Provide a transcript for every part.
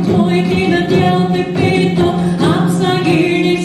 Poikina tiaute peto, apsa girdi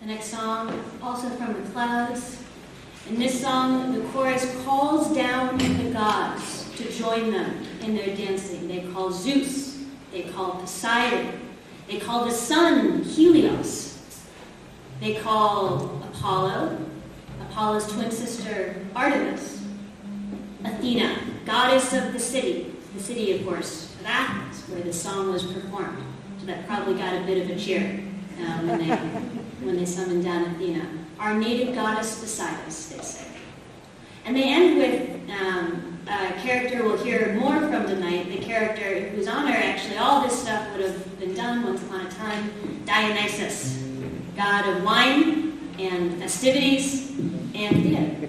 The next song, also from the clouds. In this song, the chorus calls down the gods to join them in their dancing. They call Zeus, they call Poseidon, they call the sun Helios, they call Apollo, Apollo's twin sister Artemis, Athena, goddess of the city, of course, of Athens, where the song was performed. So that probably got a bit of a cheer when they summoned down Athena. Our native goddess beside us, they say. And they end with a character we'll hear more from tonight, the character whose honor actually all this stuff would have been done once upon a time, Dionysus, god of wine and festivities and theater.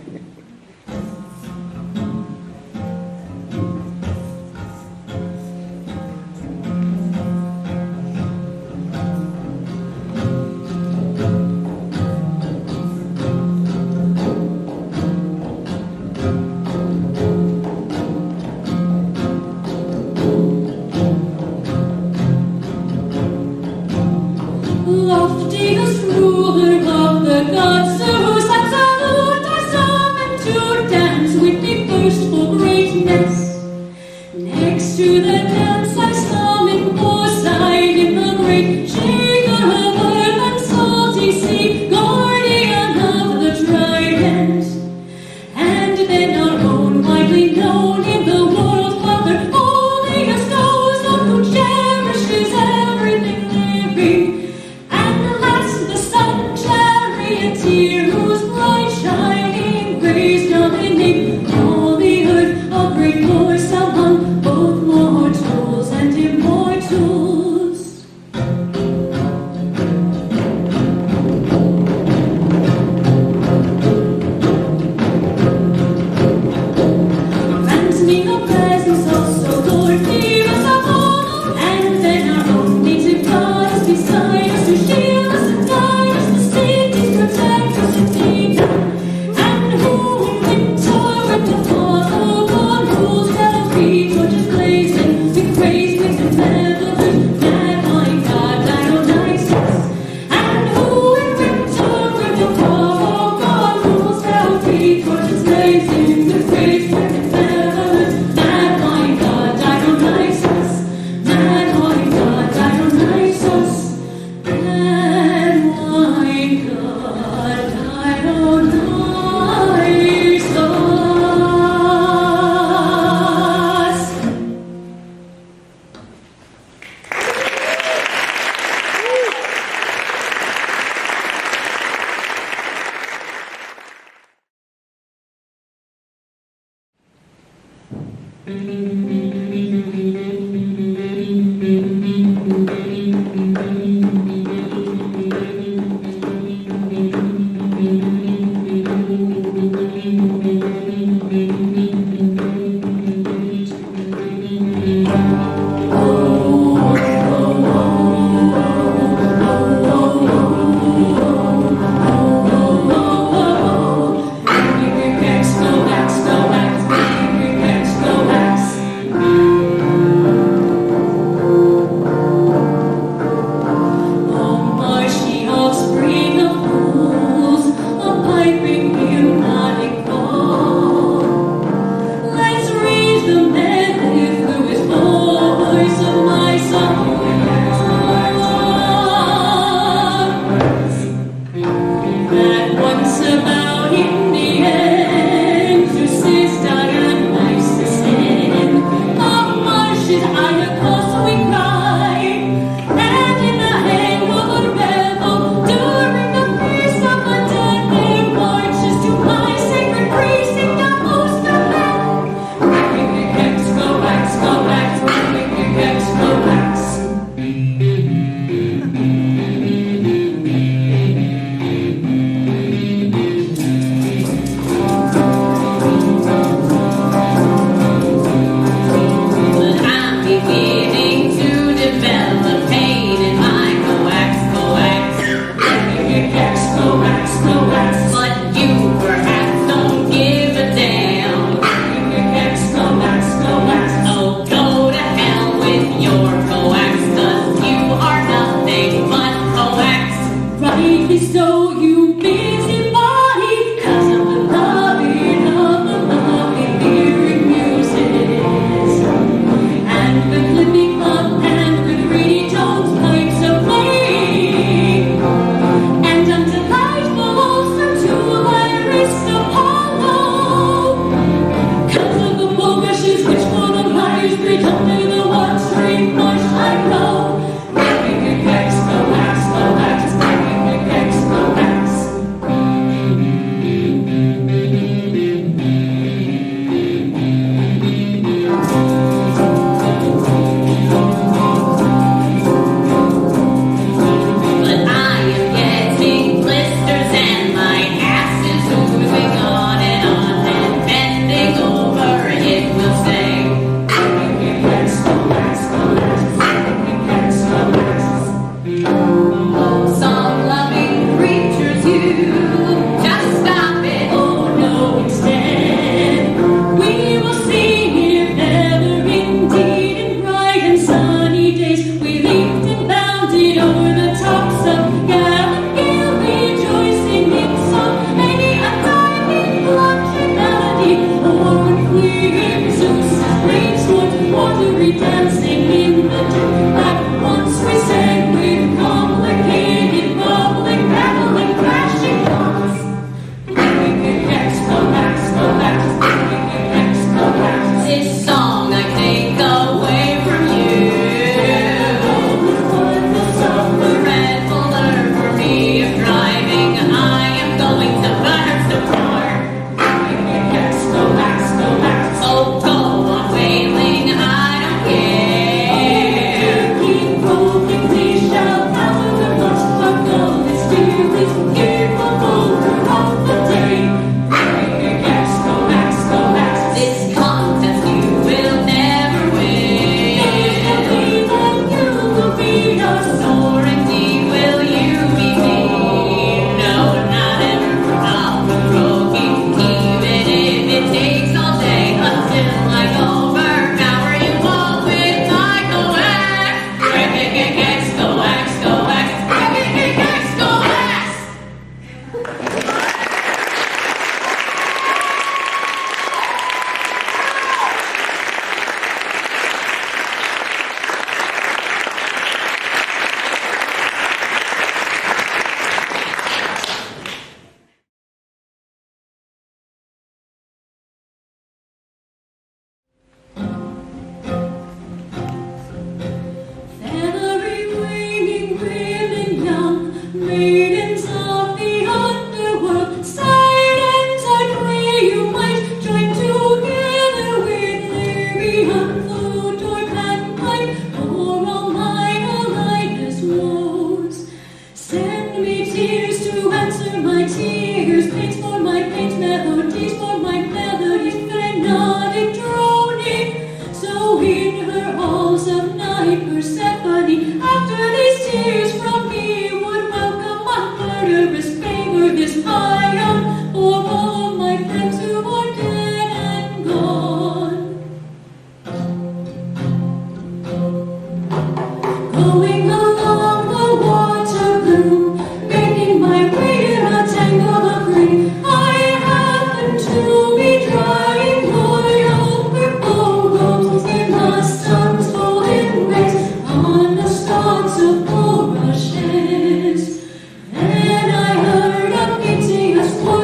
Then I heard a piteous voice.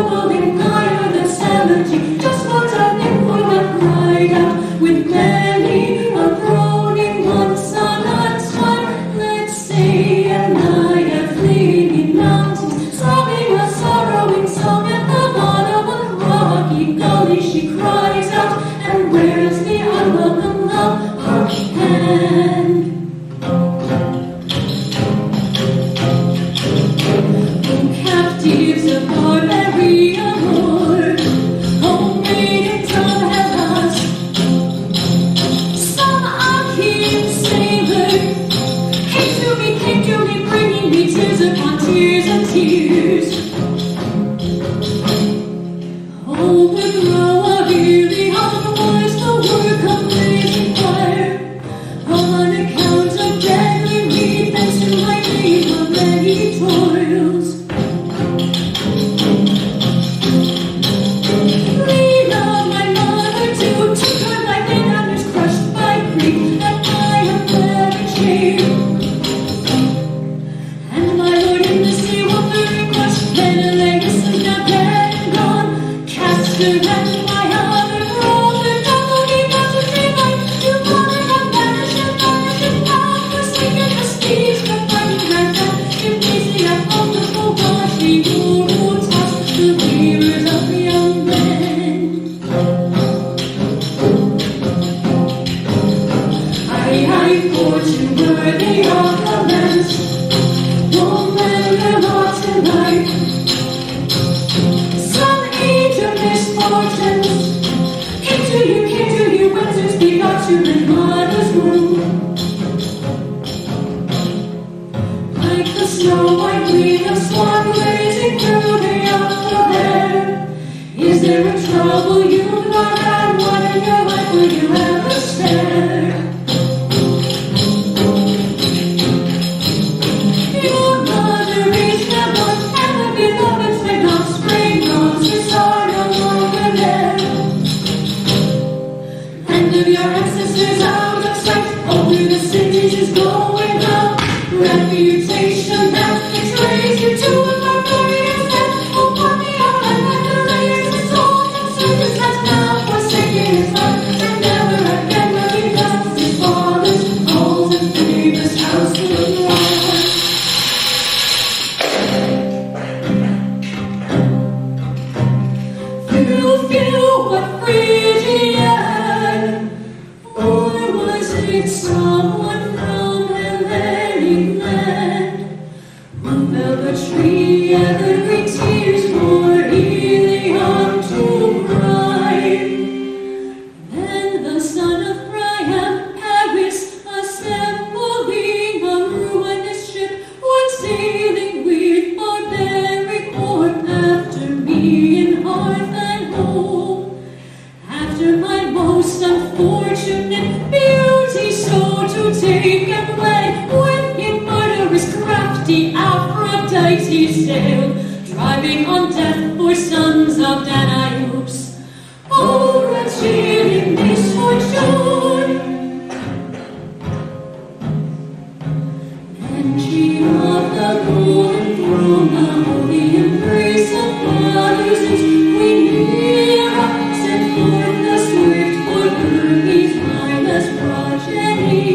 your life will you ever share? Your mother reached the one, and the beloved spring comes, your star no longer there. Land of your ancestors out of sight, all through the cities is going down. Reputation that betrays you to a barbarian land. Oh, party on like the layers of salt and surface has now forsaken his land. And never again will he dust his father's old and famous house of life. Few, what Phrygian? Or was it someone from Hellenic land? Who felled a tree, evergreen tears for Ilion to cry? Then the son of Priam, Paris, assembling a ruinous ship, went sailing with barbaric port after me in hearth and home. After my most unfortunate beauty, so to take and play, when in murderous crafty Aphrodite sailed, driving on death for sons of Danaeus. Oh, wretched misfortune! Then she of the golden throne, the holy embrace of fathers, we Mira sent forth the swift for Hermes' mindless progeny.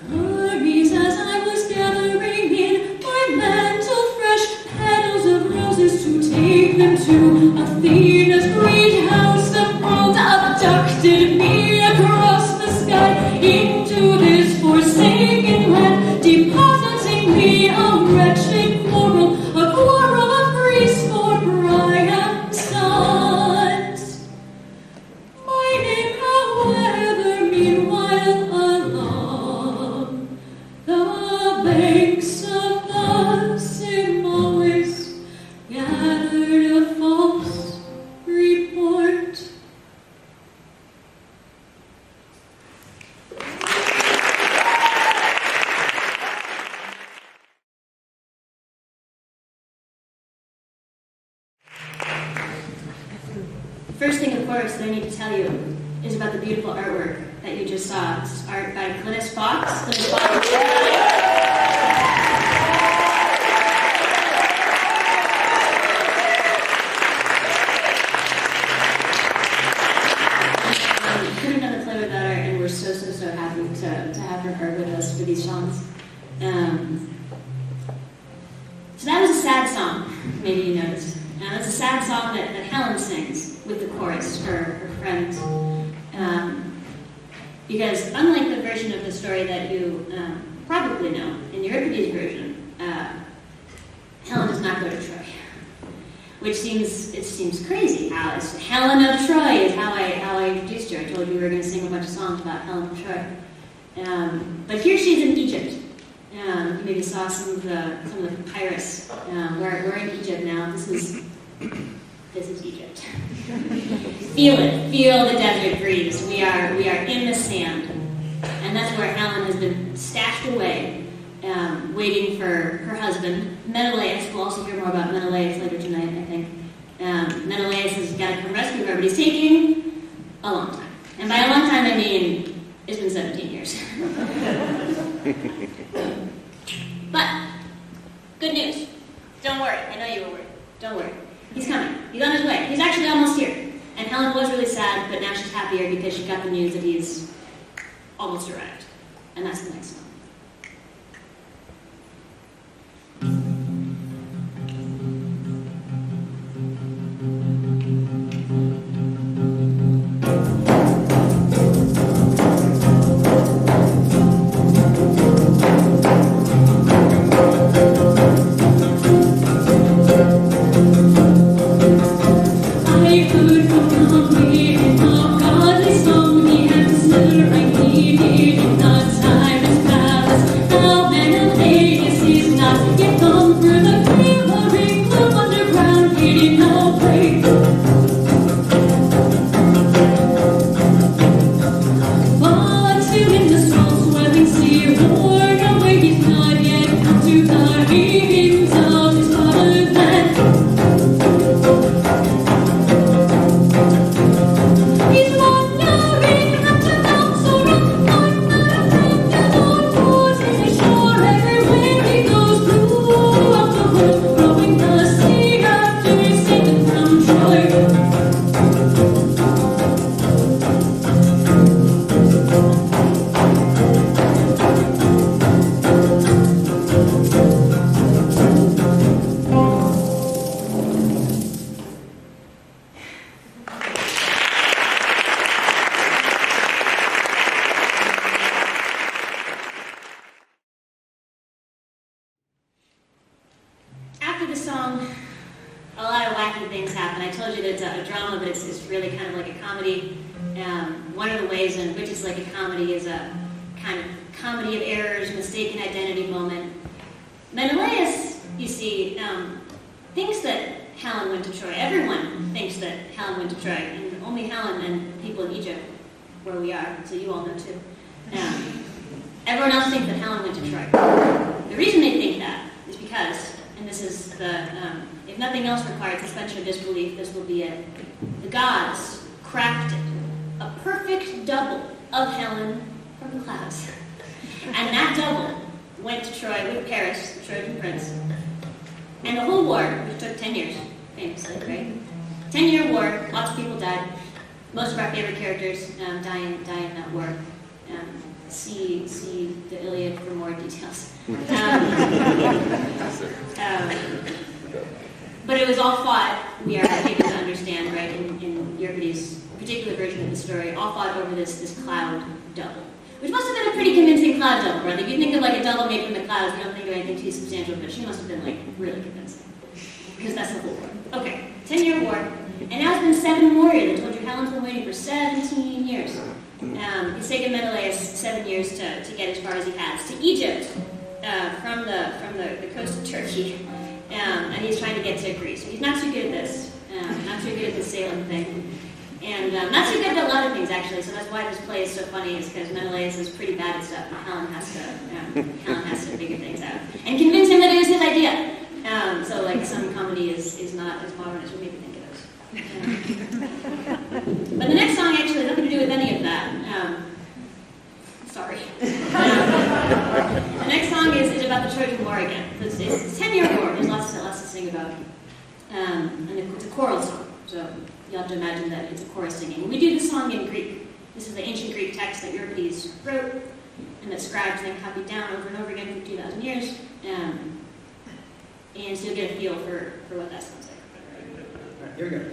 Hermes, as I was gathering in my mantle fresh petals of roses to take them to Athena's great house of gold, abducted me across the sky into this forsaken land, depositing me a wretched quarrel of Greece for Priam's sons. My name, however, meanwhile along the banks of the Simois gathered a false report. First thing, of course, that I need to tell you is about the beautiful artwork that you just saw. This is art by Clintus Fox. Clintus Fox. Couldn't have done the play without her, and we're so happy to have her with us for these songs. So that was a sad song, maybe you noticed. That's a sad song that Helen sings with the chorus, her friend. Because unlike the version of the story that you probably know, in Euripides' version, Helen does not go to Troy. Which seems crazy. How it's Helen of Troy is how I introduced her. I told you we were going to sing a bunch of songs about Helen of Troy. But here she's in Egypt. You maybe saw some of the papyrus. We're in Egypt now. This is Egypt. Feel it. Feel the desert breeze. We are in the sand, and that's where Helen has been stashed away, waiting for her husband Menelaus. We'll also hear more about Menelaus later tonight, I think. Menelaus has got to come rescue her, but he's taking a long time. And by a long time, I mean it's been 17 years. But good news. Don't worry. I know you were worried. Don't worry. He's coming. He's on his way. He's actually almost here. And Helen was really sad, but now she's happier because she got the news that he's almost arrived. And that's the next song. Godly song, the answer I needed in the time has passed. kinds of things happen. I told you that it's a drama, but it's really kind of like a comedy. One of the ways in which it's like a comedy is a kind of comedy of errors, mistaken identity moment. Menelaus, you see, thinks that Helen went to Troy. Everyone thinks that Helen went to Troy, and only Helen and people in Egypt, where we are, so you all know too. Everyone else thinks that Helen went to Troy. The reason they think that is because, and this is the, if nothing else requires suspension of disbelief, this will be it. The gods crafted a perfect double of Helen from the clouds. And that double went to Troy with Paris, the Trojan prince. And the whole war, which took 10 years, famously, right? 10-year war, lots of people died. Most of our favorite characters die in that war. See the Iliad for more details. But it was all fought, we are able to understand, right, in Euripides' particular version of the story, all fought over this cloud double. Which must have been a pretty convincing cloud double, right? If you think of like a double made from the clouds, you don't think of anything too substantial, but she must have been like really convincing. Because that's the whole war. Okay, 10-year war. And now it's been 7 more years. I told you Helen's been waiting for 17 years. It's taken Menelaus 7 years to get as far as he has. To Egypt, from the coast of Turkey. And he's trying to get to Greece. So he's not too good at this. Not too good at the sailing thing. And not too good at a lot of things, actually. So that's why this play is so funny, is because Menelaus is pretty bad at stuff, and Helen has to figure things out. And convince him that it was his idea. So like some comedy is not as modern as we maybe think it is. But the next song actually has nothing to do with any of that. Sorry. The next song is about the Trojan War again. It's a 10-year war. There's lots to sing about. And it's a choral song. So you have to imagine that it's a chorus singing. We do the song in Greek. This is the ancient Greek text that Euripides wrote, and that scribes then copied down over and over again for 2,000 years. And so you'll get a feel for what that sounds like. All right, here we go.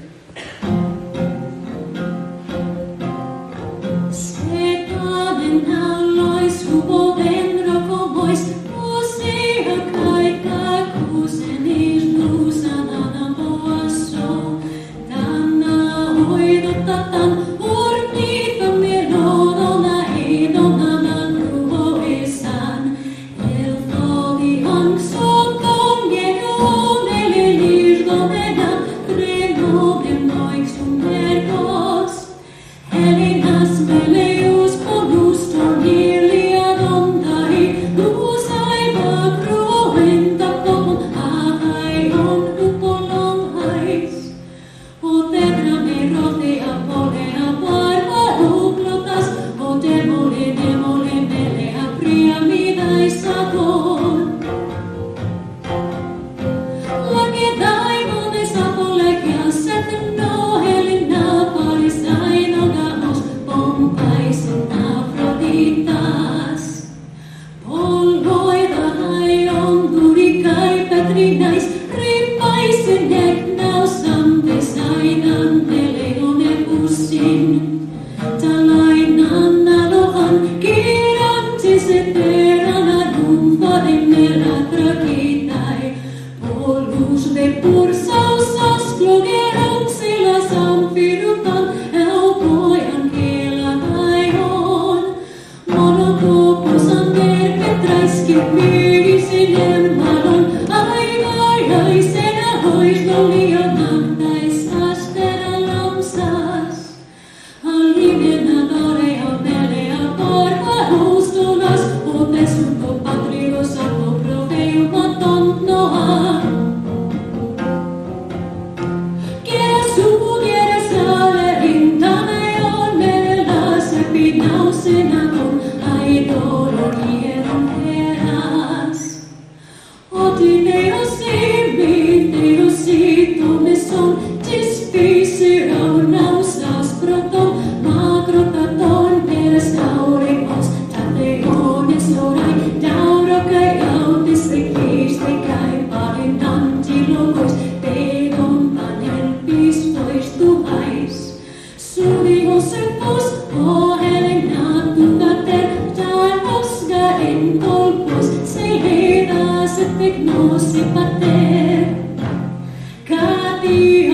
Kati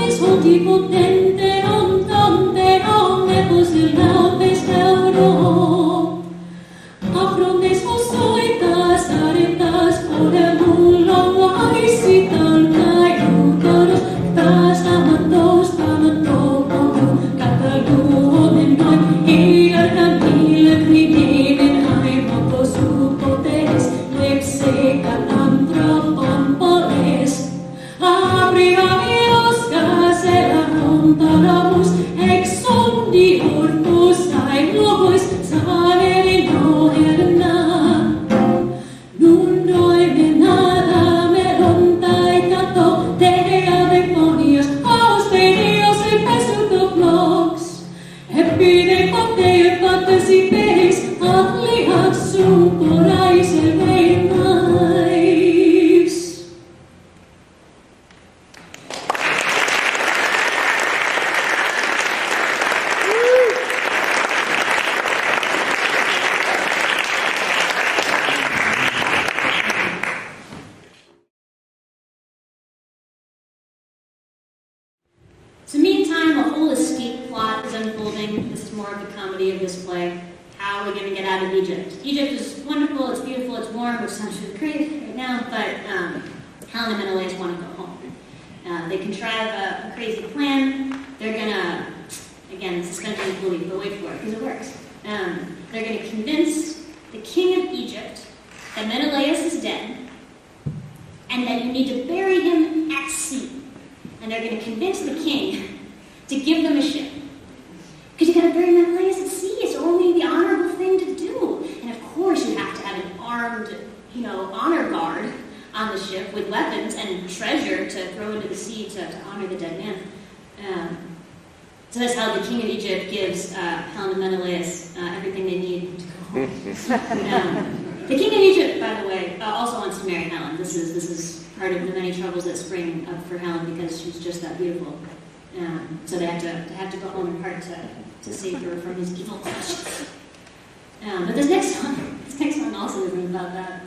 es omnipotente, omnipotente, omnipotente, Afrontes osoitas, aretas, podemullo, aisitan, kaiutanos, taas amatos, kataluonen noin, iarkan ilekriminen, aivoto supotes, lepsekan antropompoles, abriavios, casera, ontaramus, exondi, urpus, ai logos, sanerin, noherna, nundoime nada, melontai, kato, terea, demonios, auspenios, e pesuto vlogs, epide, koteja, katesi, peis, atlihat, suporaisen, veinais. So meantime, a whole escape plot is unfolding. This is more of the comedy of this play. How are we going to get out of Egypt? Egypt is wonderful, it's beautiful, it's warm, which sounds really great right now, but Helen and Menelaus want to go home. They contrive a crazy plan. They're going to, again, suspension of belief, but wait for it, because it works. They're going to convince the king of Egypt that Menelaus is dead, and that you need to bury him at sea. And they're going to convince the king to give them a ship. Because you got to bury Menelaus at sea. It's only the honorable thing to do. And of course you have to have an armed, honor guard on the ship with weapons and treasure to throw into the sea to honor the dead man. So that's how the king of Egypt gives Helen and Menelaus everything they need to go home. The king of Egypt, by the way, also wants to marry Helen. This is part of the many troubles that spring up for Helen because she's just that beautiful. So they have to go home in part to save her from his evil clutches. But this next one also isn't about that.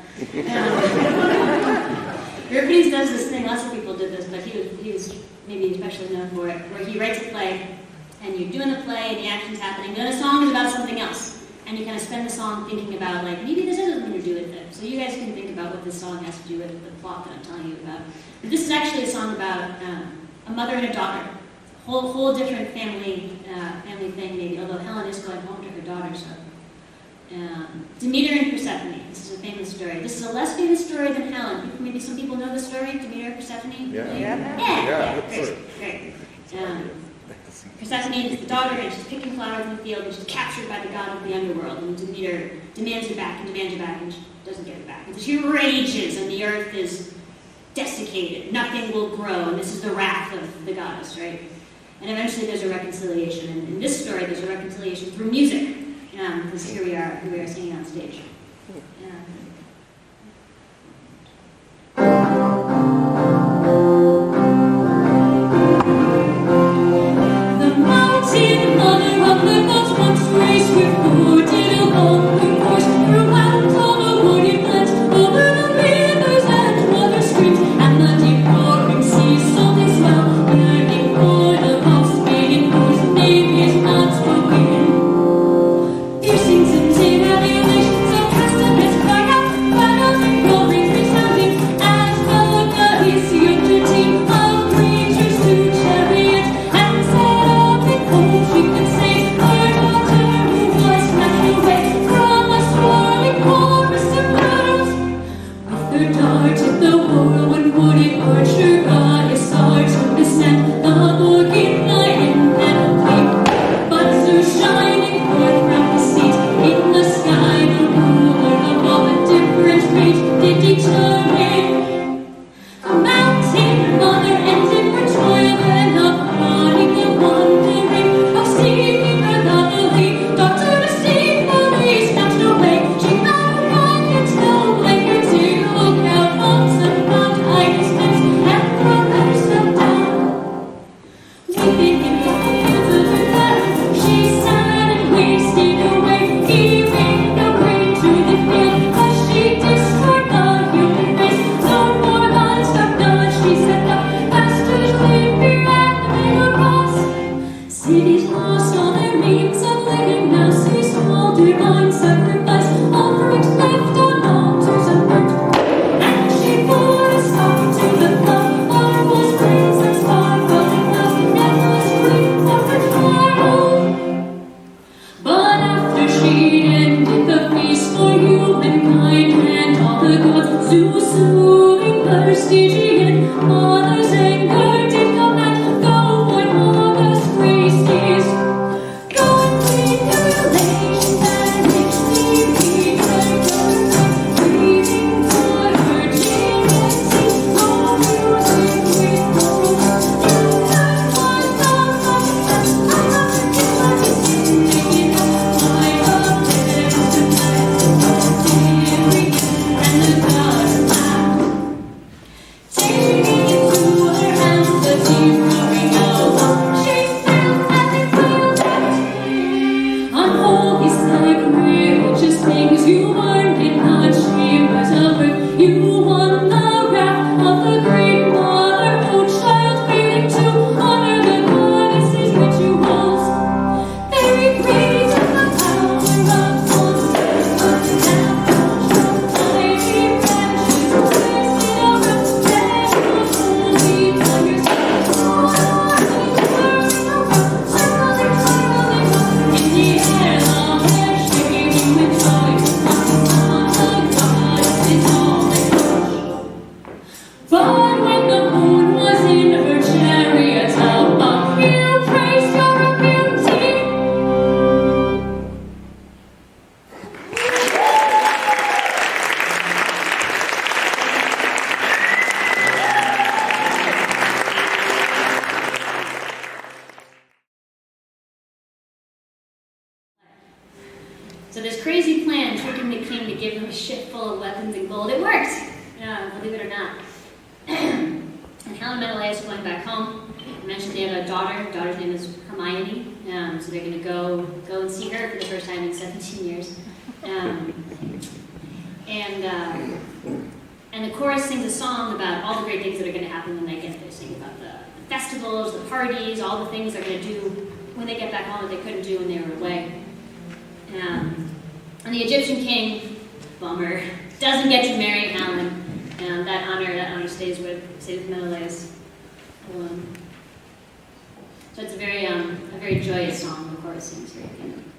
Euripides does this thing. Lots of people did this, but he was maybe especially known for it, where he writes a play, and you're doing the play, and the action's happening. Then the song is about something else. And you kind of spend the song thinking about, maybe this has something to do with it. So you guys can think about what this song has to do with the plot that I'm telling you about. But this is actually a song about a mother and a daughter. Whole different family thing, maybe, although Helen is going home to her daughter, so. Demeter and Persephone. This is a famous story. This is a less famous story than Helen. Maybe some people know the story, Demeter and Persephone? Yeah. Great. Persephone is the daughter, and she's picking flowers in the field, and she's captured by the god of the underworld. And Demeter demands her back, and she doesn't get her back. And so she rages, and the earth is desiccated. Nothing will grow, and this is the wrath of the goddess, right? And eventually there's a reconciliation. And in this story, there's a reconciliation through music. Because here we are singing on stage. Sings and sing, and the nations of custom is crying out. So this crazy plan, tricking the king to give him a ship full of weapons and gold, it worked, believe it or not. And Helen and Menelaus are going back home. I mentioned they have a daughter. The daughter's name is Hermione. So they're going to go and see her for the first time in 17 years. And the chorus sings a song about all the great things that are going to happen when they get there. Sing about the festivals, the parties, all the things they're going to do when they get back home that they couldn't do when they were away. And the Egyptian king, bummer, doesn't get to marry Helen. And that honor stays with Menelaus alone. So it's a very joyous song. The chorus sings very kind of